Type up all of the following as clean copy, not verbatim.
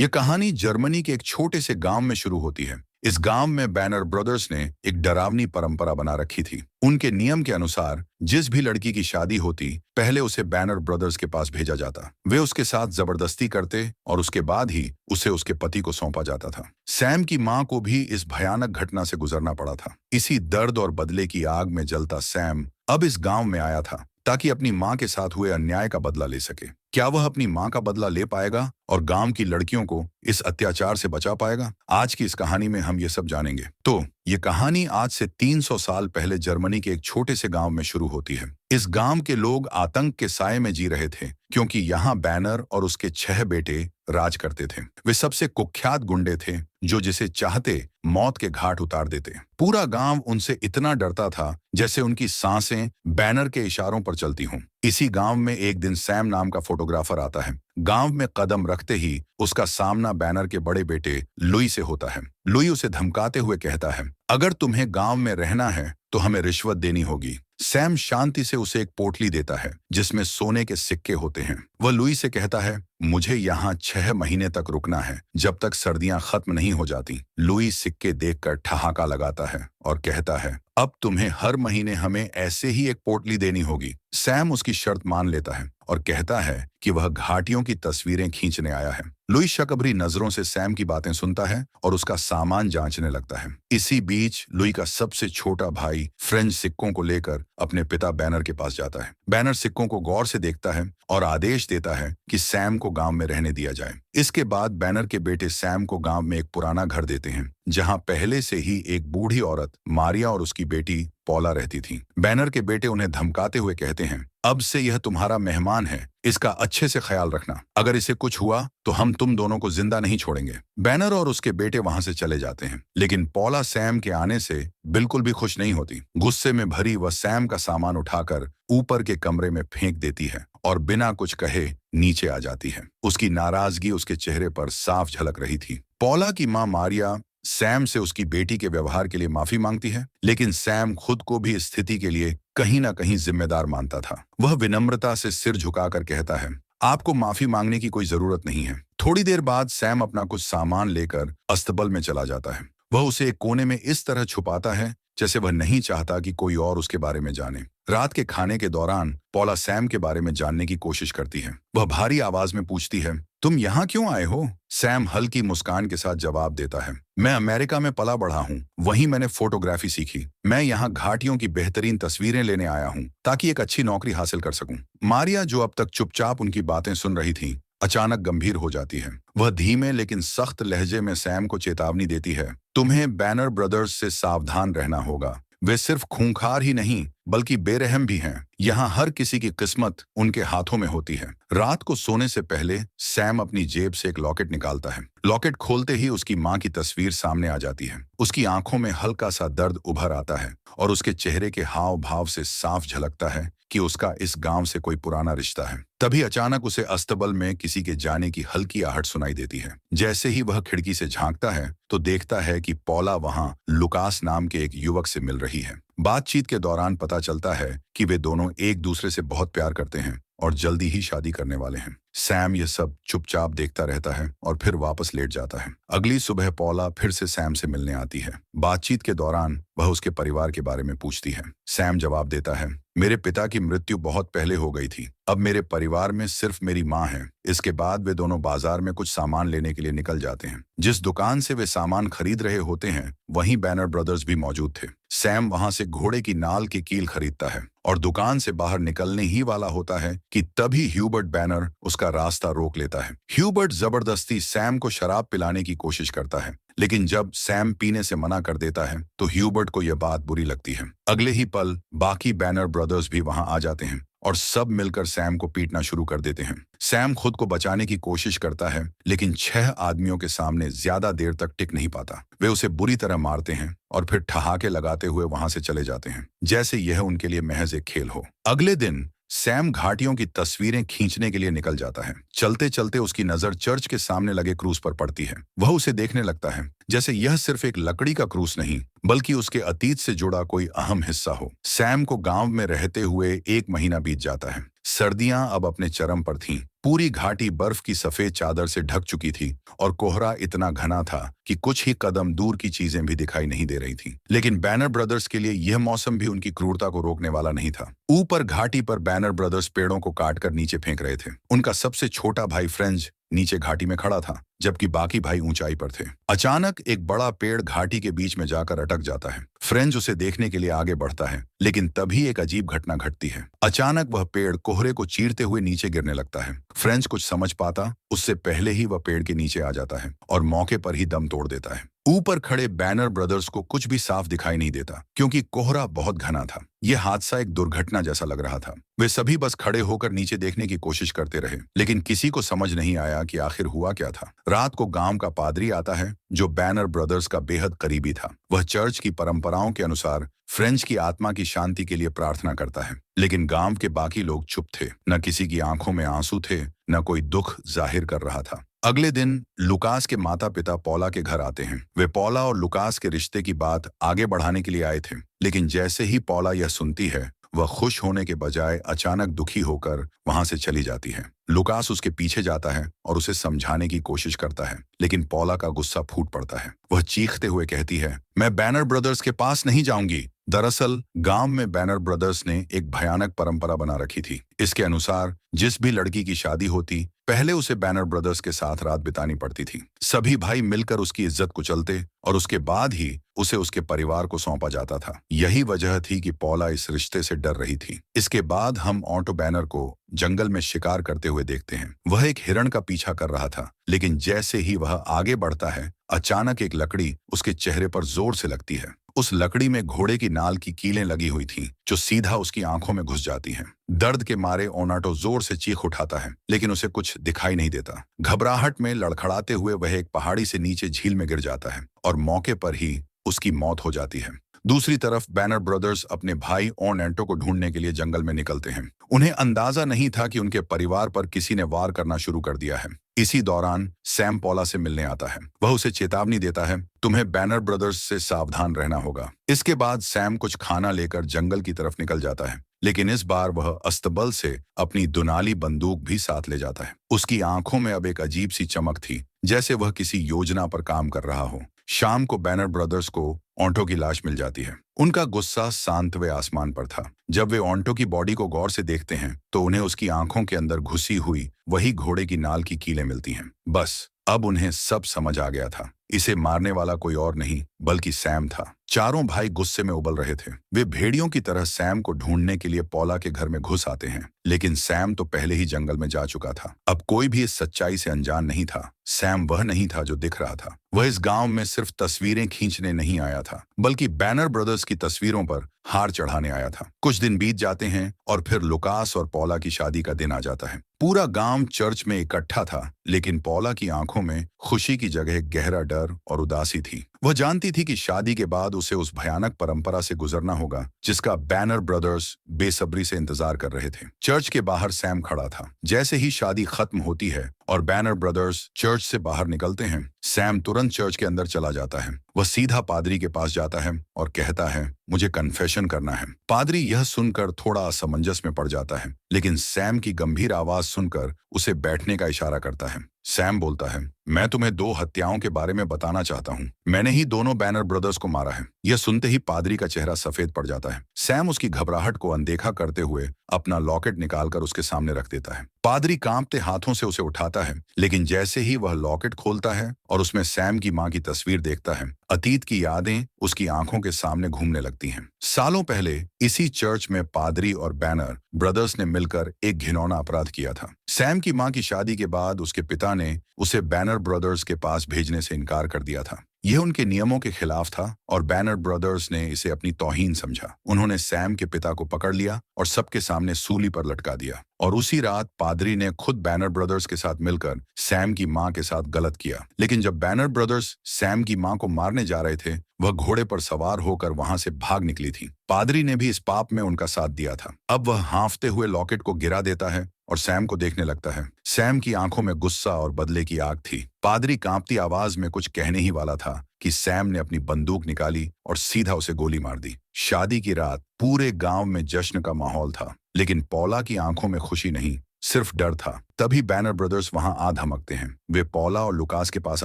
ये कहानी जर्मनी के एक छोटे से गांव में शुरू होती है। इस गांव में बैनर ब्रदर्स ने एक डरावनी परंपरा बना रखी थी। उनके नियम के अनुसार जिस भी लड़की की शादी होती, पहले उसे बैनर ब्रदर्स के पास भेजा जाता। वे उसके साथ जबरदस्ती करते और उसके बाद ही उसे उसके पति को सौंपा जाता था। सैम की मां को भी इस भयानक घटना से गुजरना पड़ा था। इसी दर्द और बदले की आग में जलता सैम अब इस गांव में आया था ताकि अपनी मां के साथ हुए अन्याय का बदला ले सके। क्या वह अपनी मां का बदला ले पाएगा और गांव की लड़कियों को इस अत्याचार से बचा पाएगा? आज की इस कहानी में हम ये सब जानेंगे। तो ये कहानी आज से 300 साल पहले जर्मनी के एक छोटे से गांव में शुरू होती है। इस गांव के लोग आतंक के साए में जी रहे थे क्योंकि यहाँ बैनर और उसके 6 बेटे राज करते थे। वे सबसे कुख्यात गुंडे थे जो जिसे चाहते मौत के घाट उतार देते। पूरा गांव उनसे इतना डरता था जैसे उनकी सांसें बैनर के इशारों पर चलती हों। इसी गांव में एक दिन सैम नाम का फोटोग्राफर आता है। गांव में कदम रखते ही उसका सामना बैनर के बड़े बेटे लुई से होता है। लुई उसे धमकाते हुए कहता है, अगर तुम्हें गांव में रहना है तो हमें रिश्वत देनी होगी। सैम शांति से उसे एक पोटली देता है जिसमें सोने के सिक्के होते हैं। वह लुई से कहता है, मुझे यहाँ 6 महीने तक रुकना है जब तक सर्दियां खत्म नहीं हो जाती। लुई सिक्के देखकर ठहाका लगाता है और कहता है, अब तुम्हें हर महीने हमें ऐसे ही एक पोटली देनी होगी। सैम उसकी शर्त मान लेता है और कहता है कि वह घाटियों की तस्वीरें खींचने आया है। लुई शकभरी नजरों से सैम की बातें सुनता है और उसका सामान जांचने लगता है। इसी बीच लुई का सबसे छोटा भाई फ्रेंच सिक्कों को लेकर अपने पिता बैनर के पास जाता है। बैनर सिक्कों को गौर से देखता है और आदेश देता है कि सैम को गांव में रहने दिया जाए। इसके बाद बैनर के बेटे सैम को गांव में एक पुराना घर देते हैं जहां पहले से ही एक बूढ़ी औरत मारिया और उसकी बेटी पौला रहती थी। बैनर के बेटे उन्हें धमकाते हुए कहते हैं, अब से यह तुम्हारा मेहमान है, इसका अच्छे से ख्याल रखना। अगर इसे कुछ हुआ तो हम तुम दोनों को जिंदा नहीं छोड़ेंगे। बैनर और उसके बेटे वहां से चले जाते हैं, लेकिन पौला सैम के आने से बिल्कुल भी खुश नहीं होती। गुस्से में भरी वह सैम का सामान उठाकर ऊपर के कमरे में फेंक देती है और बिना कुछ कहे नीचे आ जाती है। उसकी नाराजगी उसके चेहरे पर साफ झलक रही थी। पौला की मां मारिया सैम से उसकी बेटी के व्यवहार के लिए माफी मांगती है, लेकिन सैम खुद को भी इस स्थिति के लिए कहीं ना कहीं जिम्मेदार मानता था। वह विनम्रता से सिर झुकाकर कहता है, आपको माफी मांगने की कोई जरूरत नहीं है। थोड़ी देर बाद सैम अपना कुछ सामान लेकर अस्तबल में चला जाता है। वह उसे एक कोने में इस तरह छुपाता है जैसे वह नहीं चाहता कि कोई और उसके बारे में जाने। रात के खाने के दौरान पौला सैम के बारे में जानने की कोशिश करती है। वह भारी आवाज में पूछती है, तुम यहाँ क्यों आए हो? सैम हल्की मुस्कान के साथ जवाब देता है, मैं अमेरिका में पला बढ़ा हूँ, वहीं मैंने फोटोग्राफी सीखी। मैं यहाँ घाटियों की बेहतरीन तस्वीरें लेने आया हूँ ताकि एक अच्छी नौकरी हासिल कर सकूं। मारिया, जो अब तक चुपचाप उनकी बातें सुन रही थी, अचानक गंभीर हो जाती है। वह धीमे लेकिन सख्त लहजे में सैम को चेतावनी देती है, तुम्हें बैनर ब्रदर्स से सावधान रहना होगा। वे सिर्फ खूंखार ही नहीं बल्कि बेरहम भी हैं। यहाँ हर किसी की किस्मत उनके हाथों में होती है। रात को सोने से पहले सैम अपनी जेब से एक लॉकेट निकालता है। लॉकेट खोलते ही उसकी मां की तस्वीर सामने आ जाती है। उसकी आंखों में हल्का सा दर्द उभर आता है और उसके चेहरे के हाव भाव से साफ झलकता है कि उसका इस गांव से कोई पुराना रिश्ता है। तभी अचानक उसे अस्तबल में किसी के जाने की हल्की आहट सुनाई देती है। जैसे ही वह खिड़की से झांकता है तो देखता है कि पौला वहां लुकास नाम के एक युवक से मिल रही है। बातचीत के दौरान पता चलता है कि वे दोनों एक दूसरे से बहुत प्यार करते हैं और जल्दी ही शादी करने वाले हैं। सैम यह सब चुपचाप देखता रहता है और फिर वापस लेट जाता है। अगली सुबह पौला फिर से सैम से मिलने आती है। बातचीत के दौरान वह उसके परिवार के बारे में पूछती है। सैम जवाब देता है, मेरे पिता की मृत्यु बहुत पहले हो गई थी। अब मेरे परिवार में सिर्फ मेरी माँ है। इसके बाद वे दोनों बाजार में कुछ सामान लेने के लिए निकल जाते हैं। जिस दुकान से वे सामान खरीद रहे होते हैं वहीं बैनर ब्रदर्स भी मौजूद थे। सैम वहां से घोड़े की नाल की कील खरीदता है और दुकान से बाहर निकलने ही वाला होता है कि तभी ह्यूबर्ट बैनर उसका रास्ता रोक लेता है। ह्यूबर्ट जबरदस्ती सैम को शराब पिलाने की कोशिश करता है, लेकिन जब सैम पीने से मना कर देता है तो ह्यूबर्ट को यह बात बुरी लगती है। अगले ही पल बाकी बैनर ब्रदर्स भी वहां आ जाते हैं और सब मिलकर सैम को पीटना शुरू कर देते हैं। सैम खुद को बचाने की कोशिश करता है, लेकिन 6 आदमियों के सामने ज्यादा देर तक टिक नहीं पाता। वे उसे बुरी तरह मारते हैं और फिर ठहाके लगाते हुए वहां से चले जाते हैं, जैसे यह उनके लिए महज एक खेल हो। अगले दिन सैम घाटियों की तस्वीरें खींचने के लिए निकल जाता है। चलते चलते उसकी नजर चर्च के सामने लगे क्रूस पर पड़ती है। वह उसे देखने लगता है जैसे यह सिर्फ एक लकड़ी का क्रूस नहीं बल्कि उसके अतीत से जुड़ा कोई अहम हिस्सा हो। सैम को गांव में रहते हुए 1 महीना बीत जाता है। सर्दियां अब अपने चरम पर थीं पूरी घाटी बर्फ की सफेद चादर से ढक चुकी थी और कोहरा इतना घना था कि कुछ ही कदम दूर की चीजें भी दिखाई नहीं दे रही थीं। लेकिन बैनर ब्रदर्स के लिए यह मौसम भी उनकी क्रूरता को रोकने वाला नहीं था। ऊपर घाटी पर बैनर ब्रदर्स पेड़ों को काटकर नीचे फेंक रहे थे। उनका सबसे छोटा भाई फ्रेंच नीचे घाटी में खड़ा था, जबकि बाकी भाई ऊंचाई पर थे। अचानक एक बड़ा पेड़ घाटी के बीच में जाकर अटक जाता है। फ्रेंच उसे देखने के लिए आगे बढ़ता है, लेकिन तभी एक अजीब घटना घटती है। अचानक वह पेड़ कोहरे को चीरते हुए नीचे गिरने लगता है। फ्रेंच कुछ समझ पाता उससे पहले ही वह पेड़ के नीचे आ जाता है और मौके पर ही दम तोड़ देता है। ऊपर खड़े बैनर ब्रदर्स को कुछ भी साफ दिखाई नहीं देता, क्योंकि कोहरा बहुत घना था। यह हादसा एक दुर्घटना जैसा लग रहा था। वे सभी बस खड़े होकर नीचे देखने की कोशिश करते रहे, लेकिन किसी को समझ नहीं आया कि आखिर हुआ क्या था। रात को गांव का पादरी आता है, जो बैनर ब्रदर्स का बेहद करीबी था। वह चर्च की परंपराओं के अनुसार फ्रेंच की आत्मा की शांति के लिए प्रार्थना करता है, लेकिन गांव के बाकी लोग चुप थे। न किसी की आंखों में आंसू थे, न कोई दुख जाहिर कर रहा था। अगले दिन लुकास के माता पिता पौला के घर आते हैं। वे पौला और लुकास के रिश्ते की बात आगे बढ़ाने के लिए आए थे, लेकिन जैसे ही पौला यह सुनती है, वह खुश होने के बजाय अचानक दुखी होकर वहां से चली जाती है। लुकास उसके पीछे जाता है और उसे समझाने की कोशिश करता है, लेकिन पौला का गुस्सा फूट पड़ता है। वह चीखते हुए कहती है, मैं बैनर ब्रदर्स के पास नहीं जाऊंगी। दरअसल गांव में बैनर ब्रदर्स ने एक भयानक परंपरा बना रखी थी। इसके अनुसार जिस भी लड़की की शादी होती, पहले उसे बैनर ब्रदर्स के साथ रात बितानी पड़ती थी। सभी भाई मिलकर उसकी इज्जत कुचलते और उसके बाद ही उसे उसके परिवार को सौंपा जाता था। यही वजह थी कि पौला इस रिश्ते से डर रही थी। इसके बाद हम ऑटो बैनर को जंगल में शिकार करते हुए देखते हैं। वह एक हिरण का पीछा कर रहा था, लेकिन जैसे ही वह आगे बढ़ता है, अचानक एक लकड़ी उसके चेहरे पर जोर से लगती है। उस लकड़ी में घोड़े की नाल की कीलें लगी हुई थीं, जो सीधा उसकी आंखों में घुस जाती हैं। दर्द के मारे ओनाटो जोर से चीख उठाता है, लेकिन उसे कुछ दिखाई नहीं देता। घबराहट में लड़खड़ाते हुए वह एक पहाड़ी से नीचे झील में गिर जाता है और मौके पर ही उसकी मौत हो जाती है। दूसरी तरफ बैनर ब्रदर्स अपने भाई ओनेंटो को ढूंढने के लिए जंगल में निकलते हैं। उन्हें अंदाजा नहीं था कि उनके परिवार पर किसी ने वार करना शुरू कर दिया है। इसी दौरान सैम पौला से मिलने आता है। वह उसे चेतावनी देता है, तुम्हें बैनर ब्रदर्स से सावधान रहना होगा। इसके बाद सैम कुछ खाना लेकर जंगल की तरफ निकल जाता है, लेकिन इस बार वह अस्तबल से अपनी दुनाली बंदूक भी साथ ले जाता है। उसकी आंखों में अब एक अजीब सी चमक थी, जैसे वह किसी योजना पर काम कर रहा हो। शाम को बैनर ब्रदर्स को ऑन्टो की लाश मिल जाती है। उनका गुस्सा शांतवे आसमान पर था। जब वे ऑन्टो की बॉडी को गौर से देखते हैं, तो उन्हें उसकी आंखों के अंदर घुसी हुई वही घोड़े की नाल की कीलें मिलती हैं। बस अब उन्हें सब समझ आ गया था। इसे मारने वाला कोई और नहीं, बल्कि सैम था। चारों भाई गुस्से में उबल रहे थे। वे भेड़ियों की तरह सैम को ढूंढने के लिए पौला के घर में घुस आते हैं, लेकिन सैम तो पहले ही जंगल में जा चुका था। अब कोई भी इस सच्चाई से अनजान नहीं था। सैम वह नहीं था जो दिख रहा था। वह इस गांव में सिर्फ तस्वीरें खींचने नहीं आया था, बल्कि बैनर ब्रदर्स की तस्वीरों पर हार चढ़ाने आया था। कुछ दिन बीत जाते हैं और फिर लुकास और पौला की शादी का दिन आ जाता है। पूरा गांव चर्च में इकट्ठा था, लेकिन पौला की आंखों में खुशी की जगह गहरा डर और उदासी थी। वह जानती थी कि शादी के बाद उसे उस भयानक परंपरा से गुजरना होगा, जिसका बैनर ब्रदर्स बेसब्री से इंतजार कर रहे थे। चर्च के बाहर सैम खड़ा था। जैसे ही शादी खत्म होती है और बैनर ब्रदर्स चर्च से बाहर निकलते हैं, सैम तुरंत चर्च के अंदर चला जाता है। वह सीधा पादरी के पास जाता है और कहता है, मुझे कन्फेशन करना है। पादरी यह सुनकर थोड़ा असमंजस में पड़ जाता है, लेकिन सैम की गंभीर आवाज सुनकर उसे बैठने का इशारा करता है। सैम बोलता है, मैं तुम्हें 2 हत्याओं के बारे में बताना चाहता हूँ। मैंने ही दोनों बैनर ब्रदर्स को मारा है। यह सुनते ही पादरी का चेहरा सफेद पड़ जाता है। सैम उसकी घबराहट को अनदेखा करते हुए अपना लॉकेट निकालकर उसके सामने रख देता है। पादरी कांपते हाथों से उसे उठाता है, लेकिन जैसे ही वह लॉकेट खोलता है और उसमें सैम की मां की तस्वीर देखता है, अतीत की यादें उसकी आंखों के सामने घूमने लगती हैं। सालों पहले इसी चर्च में पादरी और बैनर ब्रदर्स ने मिलकर एक घिनौना अपराध किया था। सैम की मां की शादी के बाद उसके पिता ने उसे बैनर ब्रदर्स के पास भेजने से इनकार कर दिया था। यह उनके नियमों के खिलाफ था और बैनर ब्रदर्स ने इसे अपनी तौहीन समझा। उन्होंने सैम के पिता को पकड़ लिया और सबके सामने सूली पर लटका दिया। और उसी रात पादरी ने खुद बैनर ब्रदर्स के साथ मिलकर सैम की मां के साथ गलत किया। लेकिन जब बैनर ब्रदर्स सैम की मां को मारने जा रहे थे, वह घोड़े पर सवार होकर वहां से भाग निकली थी। पादरी ने भी इस पाप में उनका साथ दिया था। अब वह हाँफते हुए लॉकेट को गिरा देता है और सैम को देखने लगता है। सैम की आंखों में गुस्सा और बदले की आग थी। पादरी कांपती आवाज में कुछ कहने ही वाला था कि सैम ने अपनी बंदूक निकाली और सीधा उसे गोली मार दी। शादी की रात पूरे गांव में जश्न का माहौल था, लेकिन पौला की आंखों में खुशी नहीं, सिर्फ डर था। तभी बैनर ब्रदर्स वहां आ धमकते हैं। वे पॉला और लुकास के पास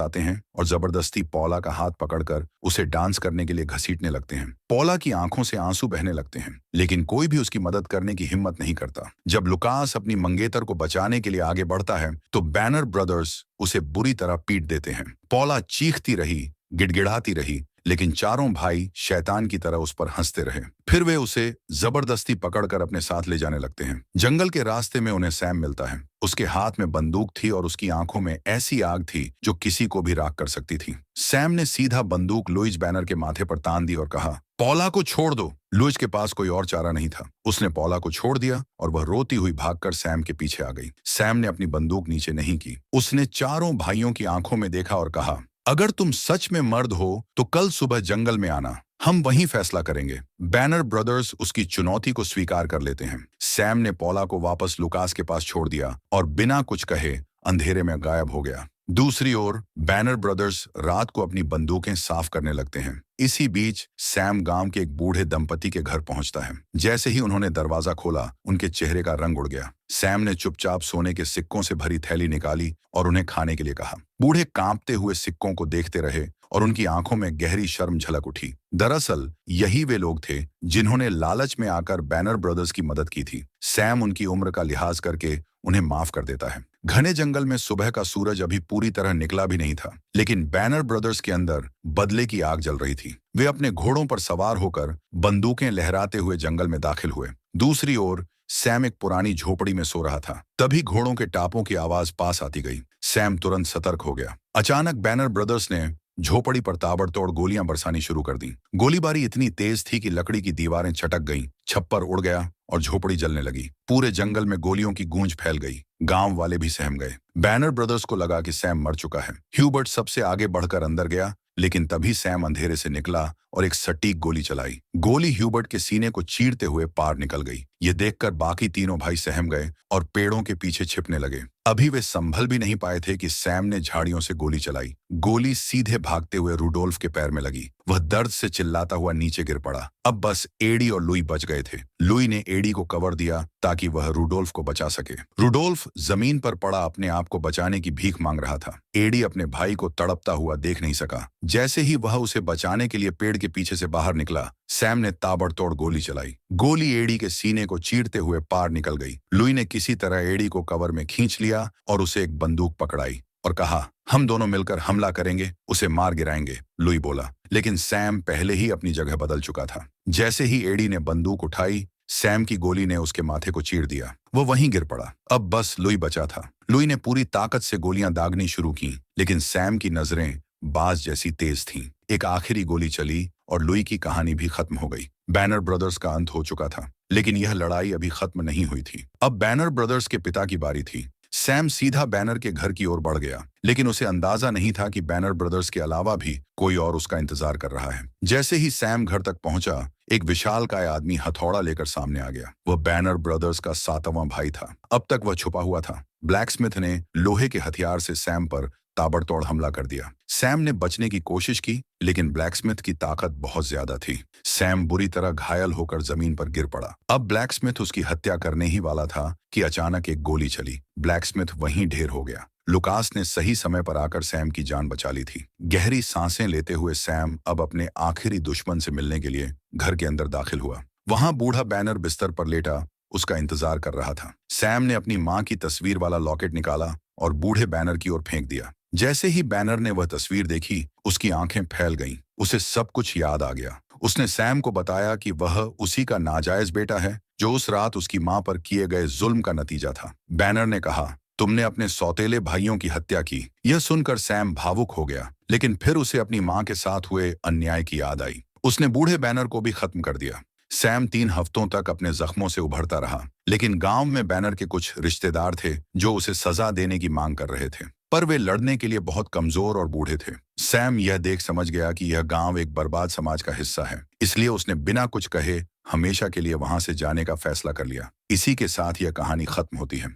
आते हैं और जबरदस्ती पॉला का हाथ पकड़कर उसे डांस करने के लिए घसीटने लगते हैं। पॉला की आंखों से आंसू बहने लगते हैं, लेकिन कोई भी उसकी मदद करने की हिम्मत नहीं करता। जब लुकास अपनी मंगेतर को बचाने के लिए आगे बढ़ता है तो बैनर ब्रदर्स उसे बुरी तरह पीट देते हैं। पॉला चीखती रही, गिड़गिड़ाती रही, लेकिन चारों भाई शैतान की तरह उस पर हंसते रहे। फिर वे उसे जबरदस्ती पकड़कर अपने साथ ले जाने लगते हैं। जंगल के रास्ते में उन्हें सैम मिलता है। उसके हाथ में बंदूक थी और उसकी आंखों में ऐसी आग थी जो किसी को भी राख कर सकती थी। सैम ने सीधा बंदूक लुइस बैनर के माथे पर तान दी और कहा, पॉला को छोड़ दो। लुइस के पास कोई और चारा नहीं था। उसने पॉला को छोड़ दिया और वह रोती हुई भागकर सैम के पीछे आ गई। सैम ने अपनी बंदूक नीचे नहीं की। उसने चारों भाइयों की आंखों में देखा और कहा, अगर तुम सच में मर्द हो तो कल सुबह जंगल में आना, हम वहीं फैसला करेंगे। बैनर ब्रदर्स उसकी चुनौती को स्वीकार कर लेते हैं। सैम ने पॉला को वापस लुकास के पास छोड़ दिया और बिना कुछ कहे अंधेरे में गायब हो गया। दूसरी ओर बैनर ब्रदर्स रात को अपनी बंदूकें साफ करने लगते हैं। इसी बीच सैम गांव के एक बूढ़े दंपति के घर पहुंचता है। जैसे ही उन्होंने दरवाजा खोला, उनके चेहरे का रंग उड़ गया। सैम ने चुपचाप सोने के सिक्कों से भरी थैली निकाली और उन्हें खाने के लिए कहा। बूढ़े कांपते हुए सिक्कों को देखते रहे और उनकी आंखों में गहरी शर्म झलक उठी। दरअसल यही वे लोग थे जिन्होंने लालच में आकर बैनर ब्रदर्स की मदद की थी। सैम उनकी उम्र का लिहाज करके उन्हें माफ कर देता है। घने जंगल में सुबह का सूरज अभी पूरी तरह निकला भी नहीं था, लेकिन बैनर ब्रदर्स के अंदर बदले की आग जल रही थी। वे अपने घोड़ों पर सवार होकर बंदूकें लहराते हुए जंगल में दाखिल हुए। दूसरी ओर सैम एक पुरानी झोपड़ी में सो रहा था। तभी घोड़ों के टापों की आवाज पास आती गई। सैम तुरंत सतर्क हो गया। अचानक बैनर ब्रदर्स ने झोपड़ी पर ताबड़तोड़ गोलियां बरसानी शुरू कर दी। गोलीबारी इतनी तेज थी कि लकड़ी की दीवारें छटक गईं, छप्पर उड़ गया और झोपड़ी जलने लगी। पूरे जंगल में गोलियों की गूंज फैल गई। गांव वाले भी सहम गए। बैनर ब्रदर्स को लगा कि सैम मर चुका है। ह्यूबर्ट सबसे आगे बढ़कर अंदर गया, लेकिन तभी सैम अंधेरे से निकला और एक सटीक गोली चलाई। गोली ह्यूबर्ट के सीने को चीरते हुए पार निकल गई। ये देखकर बाकी तीनों भाई सहम गए और पेड़ों के पीछे छिपने लगे। अभी वे संभल भी नहीं पाए थे कि सैम ने झाड़ियों से गोली चलाई। गोली सीधे भागते हुए रूडोल्फ के पैर में लगी। वह दर्द से चिल्लाता हुआ नीचे गिर पड़ा। अब बस एडी और लुई बच गए थे। लुई ने एडी को कवर दिया ताकि वह रूडोल्फ को बचा सके। रूडोल्फ जमीन पर पड़ा अपने आप को बचाने की भीख मांग रहा था। एडी अपने भाई को तड़पता हुआ देख नहीं सका। जैसे ही वह उसे बचाने के लिए पेड़ के पीछे से बाहर निकला, सैम ने ताबड़तोड़ गोली चलाई। गोली एडी के सीने को चीरते हुए पार निकल गई। लुई ने किसी तरह एडी को कवर में खींच लिया और उसे एक बंदूक पकड़ाई और कहा, हम दोनों मिलकर हमला करेंगे, उसे मार गिराएंगे। लुई बोला, लेकिन सैम पहले ही अपनी जगह बदल चुका था। जैसे ही एडी ने बंदूक उठाई, सैम की गोली ने उसके माथे को चीर दिया। वो वहीं गिर पड़ा। अब बस लुई बचा था। लुई ने पूरी ताकत से गोलियां दागनी शुरू की, लेकिन सैम की नजरें बाज जैसी तेज थीं। एक आखिरी गोली चली और लुई की कहानी भी खत्म हो गई। बैनर ब्रदर्स का अंत हो चुका था, लेकिन यह लड़ाई अभी खत्म नहीं हुई थी। अब बैनर ब्रदर्स के पिता की बारी थी। सैम सीधा बैनर के घर की ओर बढ़ गया, लेकिन उसे अंदाजा नहीं था कि बैनर ब्रदर्स के अलावा भी कोई और उसका इंतजार कर रहा है। जैसे ही सैम घर तक पहुंचा, एक विशालकाय आदमी हथौड़ा लेकर सामने आ गया। वह बैनर ब्रदर्स का 7वां भाई था। अब तक वह छुपा हुआ था। ब्लैकस्मिथ ने लोहे के हथियार से सैम पर ताबड़तोड़ हमला कर दिया। सैम ने बचने की कोशिश की, लेकिन ब्लैकस्मिथ की ताकत बहुत ज्यादा थी। सैम बुरी तरह घायल होकर जमीन पर गिर पड़ा। अब ब्लैकस्मिथ उसकी हत्या करने ही वाला था कि अचानक एक गोली चली। ब्लैकस्मिथ वहीं ढेर हो गया। लुकास ने सही समय पर आकर सैम की जान बचा ली थी। गहरी सांसें लेते हुए सैम अब अपने आखिरी दुश्मन से मिलने के लिए घर के अंदर दाखिल हुआ। वहां बूढ़ा बैनर बिस्तर पर लेटा उसका इंतजार कर रहा था। सैम ने अपनी मां की तस्वीर वाला लॉकेट निकाला और बूढ़े बैनर की ओर फेंक दिया। जैसे ही बैनर ने वह तस्वीर देखी, उसकी आंखें फैल गईं। उसे सब कुछ याद आ गया। उसने सैम को बताया कि वह उसी का नाजायज बेटा है जो उस रात उसकी मां पर किए गए जुल्म का नतीजा था। बैनर ने कहा, तुमने अपने सौतेले भाइयों की हत्या की। यह सुनकर सैम भावुक हो गया, लेकिन फिर उसे अपनी मां के साथ हुए अन्याय की याद आई। उसने बूढ़े बैनर को भी खत्म कर दिया। सैम 3 हफ्तों तक अपने जख्मों से उभरता रहा, लेकिन गांव में बैनर के कुछ रिश्तेदार थे जो उसे सजा देने की मांग कर रहे थे, पर वे लड़ने के लिए बहुत कमजोर और बूढ़े थे। सैम यह देख समझ गया कि यह गांव एक बर्बाद समाज का हिस्सा है, इसलिए उसने बिना कुछ कहे हमेशा के लिए वहां से जाने का फैसला कर लिया। इसी के साथ यह कहानी खत्म होती है।